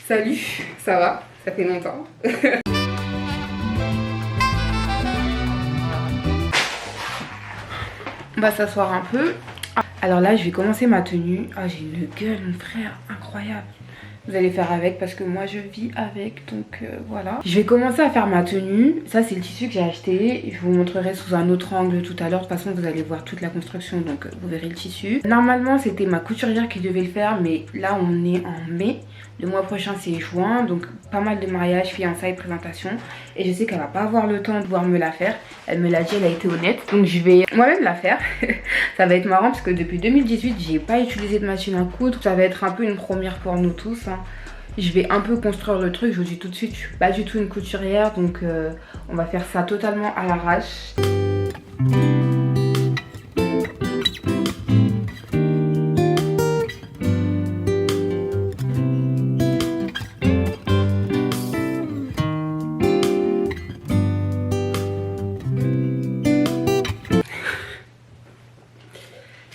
Salut, ça va? Ça fait longtemps. On va s'asseoir un peu. Alors là, je vais commencer ma tenue. Ah, j'ai une gueule, mon frère, incroyable. Vous allez faire avec parce que moi je vis avec, donc voilà. Je vais commencer à faire ma tenue. Ça c'est le tissu que j'ai acheté. Je vous montrerai sous un autre angle tout à l'heure. De toute façon vous allez voir toute la construction, donc vous verrez le tissu. Normalement c'était ma couturière qui devait le faire, mais là on est en mai. Le mois prochain c'est juin, donc pas mal de mariages, fiançailles, présentations. Et je sais qu'elle va pas avoir le temps de pouvoir me la faire. Elle me l'a dit, elle a été honnête. Donc je vais moi-même la faire. Ça va être marrant parce que depuis 2018 j'ai pas utilisé de machine à coudre. Ça va être un peu une première pour nous tous, hein. Je vais un peu construire le truc, je vous dis tout de suite, je suis pas du tout une couturière, donc on va faire ça totalement à l'arrache.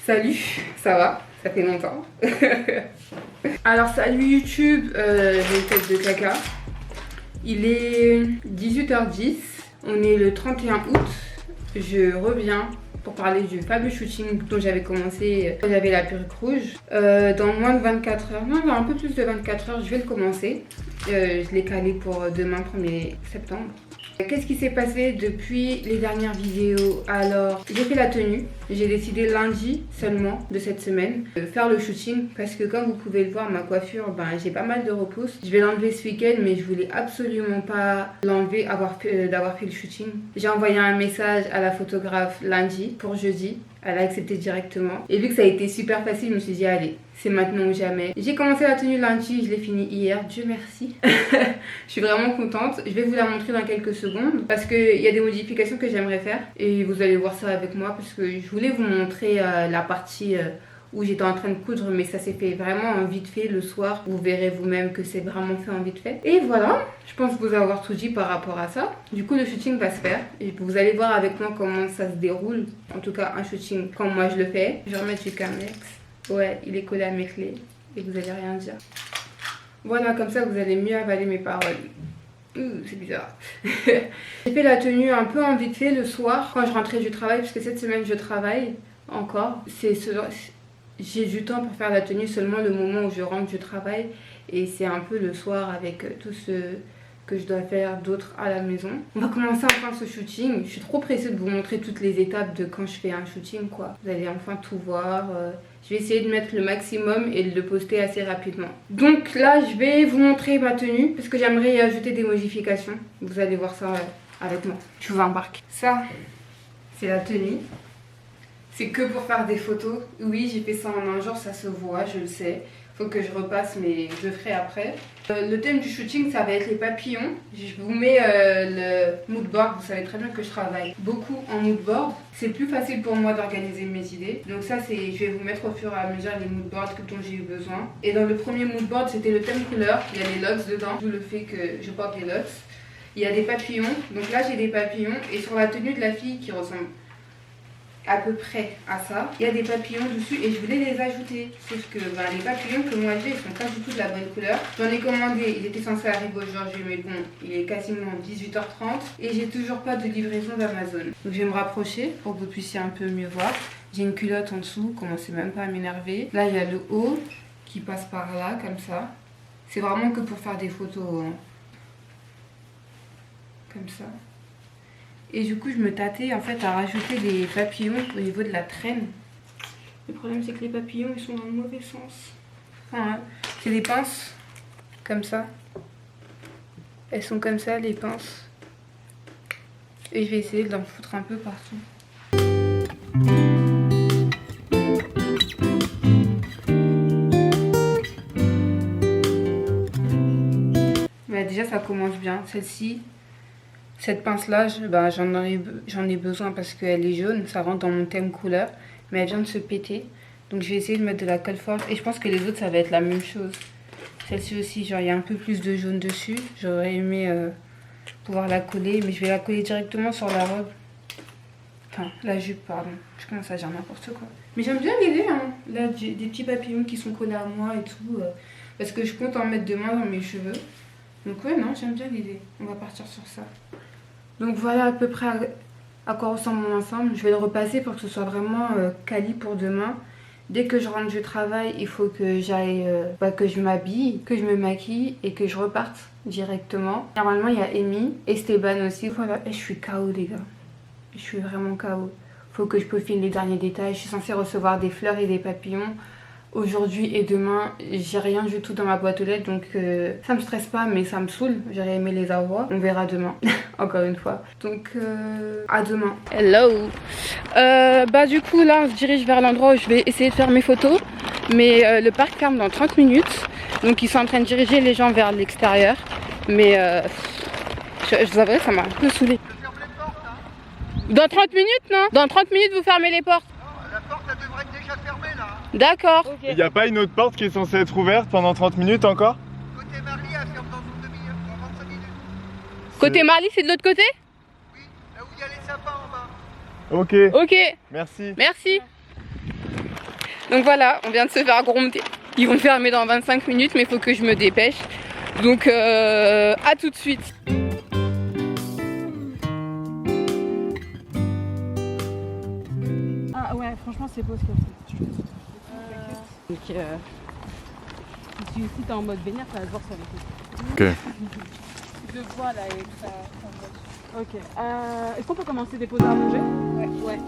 Salut, ça va? Ça fait longtemps. Alors salut YouTube, j'ai une tête de caca. Il est 18h10, on est le 31 août. Je reviens pour parler du fameux shooting dont j'avais commencé quand j'avais la perruque rouge. Dans moins de 24 heures, non, un peu plus de 24 heures, je vais le commencer. Je l'ai calé pour demain 1er septembre. Qu'est-ce qui s'est passé depuis les dernières vidéos? Alors, j'ai fait la tenue. J'ai décidé lundi seulement de cette semaine de faire le shooting parce que comme vous pouvez le voir, ma coiffure, j'ai pas mal de repousse. Je vais l'enlever ce week-end, mais je voulais absolument pas l'enlever d'avoir fait le shooting. J'ai envoyé un message à la photographe lundi pour jeudi. Elle a accepté directement. Et vu que ça a été super facile, je me suis dit allez, c'est maintenant ou jamais. J'ai commencé la tenue lundi, je l'ai fini hier, Dieu merci. Je suis vraiment contente. Je vais vous la montrer dans quelques secondes parce qu'il y a des modifications que j'aimerais faire. Et vous allez voir ça avec moi parce que je voulais vous montrer la partie où j'étais en train de coudre, mais ça s'est fait vraiment en vite fait le soir. Vous verrez vous-même que c'est vraiment fait en vite fait. Et voilà, je pense vous avoir tout dit par rapport à ça. Du coup, le shooting va se faire. Et vous allez voir avec moi comment ça se déroule. En tout cas, un shooting comme moi je le fais. Je vais remettre du Camex. Ouais, il est collé à mes clés. Et vous allez rien dire. Voilà, comme ça vous allez mieux avaler mes paroles. C'est bizarre. J'ai fait la tenue un peu en vite fait le soir quand je rentrais du travail, parce que cette semaine je travaille encore. J'ai du temps pour faire la tenue seulement le moment où je rentre du travail, et c'est un peu le soir avec tout ce que je dois faire d'autres à la maison. On va commencer enfin ce shooting. Je suis trop pressée de vous montrer toutes les étapes de quand je fais un shooting, quoi. Vous allez enfin tout voir. Je vais essayer de mettre le maximum et de le poster assez rapidement. Donc là, je vais vous montrer ma tenue parce que j'aimerais y ajouter des modifications. Vous allez voir ça avec moi. Je vous embarque. Ça, c'est la tenue. C'est que pour faire des photos. Oui, j'ai fait ça en un jour, ça se voit, je le sais. Faut que je repasse, mais je le ferai après. Le thème du shooting, ça va être les papillons. Je vous mets le mood board. Vous savez très bien que je travaille beaucoup en mood board. C'est plus facile pour moi d'organiser mes idées. Donc ça, je vais vous mettre au fur et à mesure les mood boards dont j'ai eu besoin. Et dans le premier mood board, c'était le thème couleur. Il y a les locks dedans, d'où le fait que je porte les locks. Il y a des papillons. Donc là, j'ai des papillons. Et sur la tenue de la fille qui ressemble à peu près à ça, il y a des papillons dessus et je voulais les ajouter, sauf que les papillons que moi j'ai, ils sont pas du tout de la bonne couleur. J'en ai commandé, ils étaient censés arriver aujourd'hui, mais bon, il est quasiment 18h30 et j'ai toujours pas de livraison d'Amazon. Donc je vais me rapprocher pour que vous puissiez un peu mieux voir. J'ai une culotte en dessous, commencez même pas à m'énerver. Là il y a le haut qui passe par là comme ça. C'est vraiment que pour faire des photos, hein. Comme ça. Et du coup, je me tâtais en fait à rajouter des papillons au niveau de la traîne. Le problème, c'est que les papillons, ils sont dans le mauvais sens. Enfin, c'est des pinces, comme ça. Elles sont comme ça, les pinces. Et je vais essayer de l'en foutre un peu partout. Déjà, ça commence bien. Celle-ci... Cette pince là, j'en ai besoin parce qu'elle est jaune, ça rentre dans mon thème couleur, mais elle vient de se péter. Donc je vais essayer de mettre de la colle forte et je pense que les autres ça va être la même chose. Celle-ci aussi, genre il y a un peu plus de jaune dessus, j'aurais aimé pouvoir la coller, mais je vais la coller directement sur la robe. Enfin, la jupe, pardon. Je commence à dire n'importe quoi. Mais j'aime bien l'idée, hein. Là, j'ai des petits papillons qui sont collés à moi et tout. Parce que je compte en mettre demain dans mes cheveux. Donc ouais, non, j'aime bien l'idée. On va partir sur ça. Donc voilà à peu près à quoi ressemble mon ensemble. Je vais le repasser pour que ce soit vraiment quali pour demain. Dès que je rentre du travail, il faut que j'aille, que je m'habille, que je me maquille et que je reparte directement. Normalement, il y a Amy, Esteban aussi. Voilà, et je suis KO les gars. Je suis vraiment KO. Faut que je peaufine les derniers détails. Je suis censée recevoir des fleurs et des papillons. Aujourd'hui et demain, j'ai rien du tout dans ma boîte aux lettres, donc ça me stresse pas, mais ça me saoule. J'aurais aimé les avoir. On verra demain, encore une fois. Donc à demain. Hello. Du coup là, on se dirige vers l'endroit où je vais essayer de faire mes photos, mais le parc ferme dans 30 minutes, donc ils sont en train de diriger les gens vers l'extérieur. Mais je vous avoue, ça m'a un peu saoulée. Dans 30 minutes, non? Dans 30 minutes, vous fermez les portes? La porte, elle devrait être déjà fermée là. D'accord. Il n'y a pas une autre porte qui est censée être ouverte pendant 30 minutes encore? Côté Marie, elle ferme dans une demi-heure, dans 25 minutes. Côté Marly, c'est de l'autre côté? Oui, là où il y a les sapins en bas. Ok. Ok. Merci. Merci. Donc voilà, on vient de se faire gronder. Ils vont fermer dans 25 minutes, mais il faut que je me dépêche. Donc à tout de suite. Ah ouais, franchement c'est beau ce qu'elle fait. Donc si t'es en mode baignade, ça va se voir sur les Ok. Je vois là et ça. Ok. Est-ce qu'on peut commencer des pauses à manger? Ouais.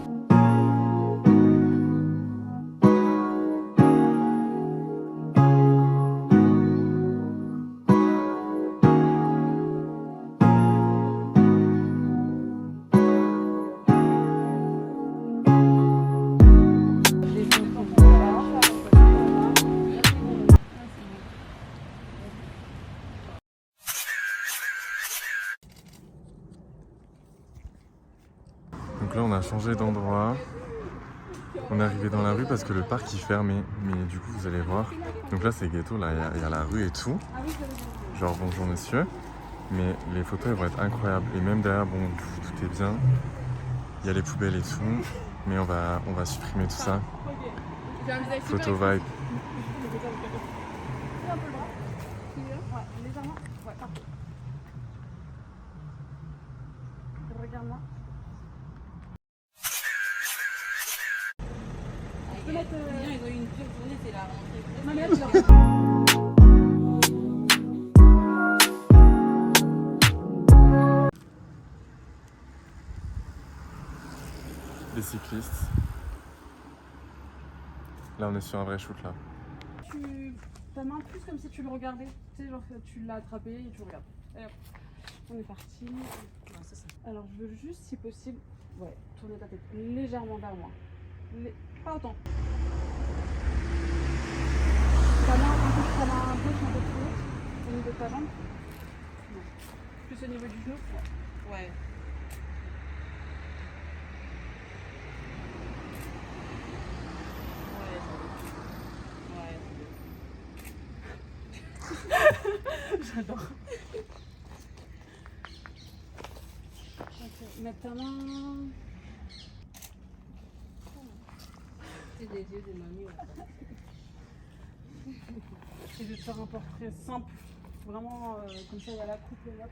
Donc là on a changé d'endroit. On est arrivé dans la rue parce que le parc il fermait. Mais du coup vous allez voir. Donc là c'est ghetto, là il y a la rue et tout. Genre bonjour monsieur. Mais les photos elles vont être incroyables. Et même derrière, bon tout est bien. Il y a les poubelles et tout. Mais on va supprimer tout ça. Photo vibe. Regarde-moi. Ils ont eu une dure journée, c'est la rentrée. Les cyclistes. Là on est sur un vrai shoot là. Ta main plus comme si tu le regardais. Tu sais, genre tu l'as attrapé et tu le regardes. Allez hop. On est parti. Ouais, c'est ça. Alors je veux juste si possible, tourner ta tête légèrement vers moi. Pas autant. Ta main un peu plus haute au niveau de ta jambe. Non. Plus au niveau du genou. Ouais. J'adore. Ok, mettre ta main. C'est des yeux de mamie. Et de te faire un portrait simple. Vraiment, comme ça, il y a la coupe, le lox.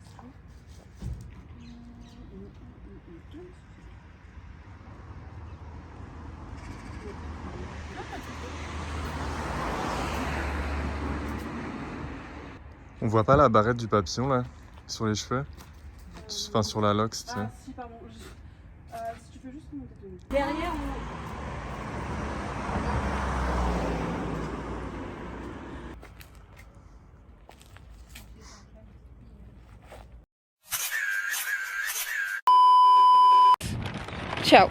On voit pas la barrette du papillon là? Sur les cheveux? Enfin sur la lox, tu sais. Ah si, pardon. Si tu peux juste monter ton dos. Derrière, Ciao.